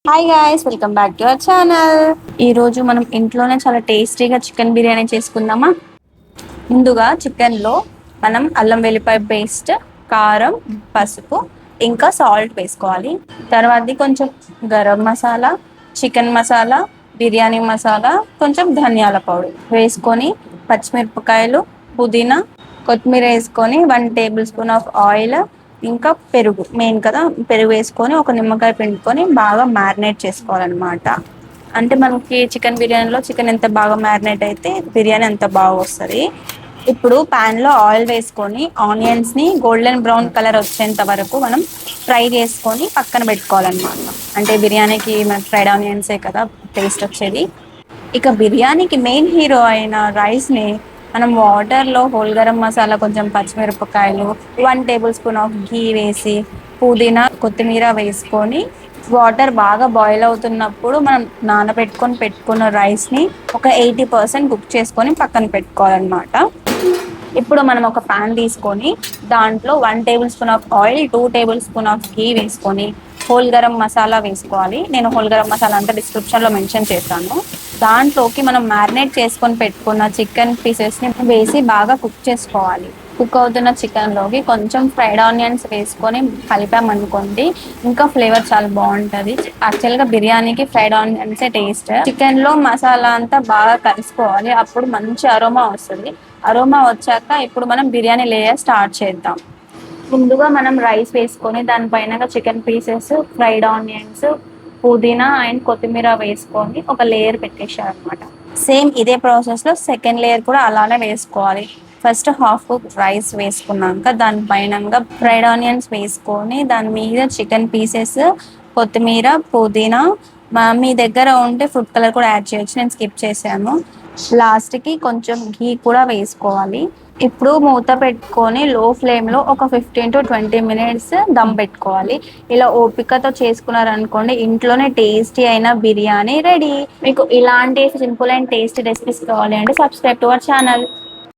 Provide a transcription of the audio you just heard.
Hi guys, welcome back to our channel. ఈ రోజు మనం ఇంట్లోనే చాలా టేస్టీగా చికెన్ బిర్యానీ చేసుకుందామా. ముందుగా చికెన్లో మనం అల్లం వెల్లిపాయ పేస్ట్, కారం, పసుపు ఇంకా సాల్ట్ వేసుకోవాలి. తర్వాత కొంచెం గరం మసాలా, చికెన్ మసాలా, బిర్యానీ మసాలా, కొంచెం ధనియాల పౌడర్ వేసుకొని పచ్చిమిరపకాయలు, పుదీనా, కొత్తిమీర వేసుకొని 1 టేబుల్ స్పూన్ ఆఫ్ ఆయిల్, ఇంకా పెరుగు మెయిన్ కదా, పెరుగు వేసుకొని ఒక నిమ్మకాయ పిండుకొని బాగా మ్యారినేట్ చేసుకోవాలన్నమాట. అంటే మనకి చికెన్ బిర్యానీలో చికెన్ ఎంత బాగా మ్యారినేట్ అయితే బిర్యానీ అంత బాగా వస్తుంది. ఇప్పుడు ప్యాన్లో ఆయిల్ వేసుకొని ఆనియన్స్ని గోల్డెన్ బ్రౌన్ కలర్ వచ్చేంత వరకు మనం ఫ్రై చేసుకొని పక్కన పెట్టుకోవాలన్నమాట. అంటే బిర్యానీకి మన ఫ్రైడ్ ఆనియన్సే కదా టేస్ట్ వచ్చేది. ఇక బిర్యానీకి మెయిన్ హీరో అయిన రైస్ని మనం వాటర్లో హోల్ గరం మసాలా, కొంచెం పచ్చిమిరపకాయలు, 1 టేబుల్ స్పూన్ ఆఫ్ ఘీ వేసి పుదీనా, కొత్తిమీర వేసుకొని వాటర్ బాగా బాయిల్ అవుతున్నప్పుడు మనం పెట్టుకున్న రైస్ని ఒక 80% కుక్ చేసుకొని పక్కన పెట్టుకోవాలన్నమాట. ఇప్పుడు మనం ఒక ప్యాన్ తీసుకొని దాంట్లో 1 tablespoon of oil, 2 tablespoon of ghee వేసుకొని హోల్ గరం మసాలా వేసుకోవాలి. నేను హోల్ గరం మసాలా అంతా డిస్క్రిప్షన్లో మెన్షన్ చేస్తాను. దాంట్లోకి మనం మ్యారినేట్ చేసుకొని పెట్టుకున్న చికెన్ పీసెస్ని వేసి బాగా కుక్ చేసుకోవాలి. కుక్ అవుతున్న చికెన్లోకి కొంచెం ఫ్రైడ్ ఆనియన్స్ వేసుకొని కలిపామనుకోండి, ఇంకా ఫ్లేవర్ చాలా బాగుంటుంది. యాక్చువల్గా బిర్యానీకి ఫ్రైడ్ ఆనియన్సే టేస్ట్. చికెన్లో మసాలా అంతా బాగా కలిసిపోవాలి, అప్పుడు మంచి అరోమా వస్తుంది. అరోమా వచ్చాక ఇప్పుడు మనం బిర్యానీ లేయర్ స్టార్ట్ చేద్దాం. ముందుగా మనం రైస్ వేసుకొని దానిపైన చికెన్ పీసెస్, ఫ్రైడ్ ఆనియన్స్, పుదీనా అండ్ కొత్తిమీర వేసుకొని ఒక లేయర్ పెట్టేశారనమాట. సేమ్ ఇదే ప్రాసెస్లో సెకండ్ లేయర్ కూడా అలానే వేసుకోవాలి. ఫస్ట్ హాఫ్ కుక్ రైస్ వేసుకున్నాక దానిపైన ఫ్రైడ్ ఆనియన్స్ వేసుకొని దాని మీద చికెన్ పీసెస్, కొత్తిమీర, పుదీనా, మీ దగ్గర ఉంటే ఫుడ్ కలర్ కూడా యాడ్ చేయొచ్చు, నేను స్కిప్ చేశాను. లాస్ట్కి కొంచెం ఘీ కూడా వేసుకోవాలి. ఇప్పుడు మూత పెట్టుకొని లో ఫ్లేమ్లో ఒక 15 to 20 minutes దమ్ పెట్టుకోవాలి. ఇలా ఓపికతో చేసుకున్నారనుకోండి, ఇంట్లోనే టేస్టీ అయిన బిర్యానీ రెడీ. మీకు ఇలాంటి సింపుల్ అండ్ టేస్టీ రెసిపీస్ కావాలి అంటే సబ్స్క్రైబ్ టు అవర్ ఛానల్.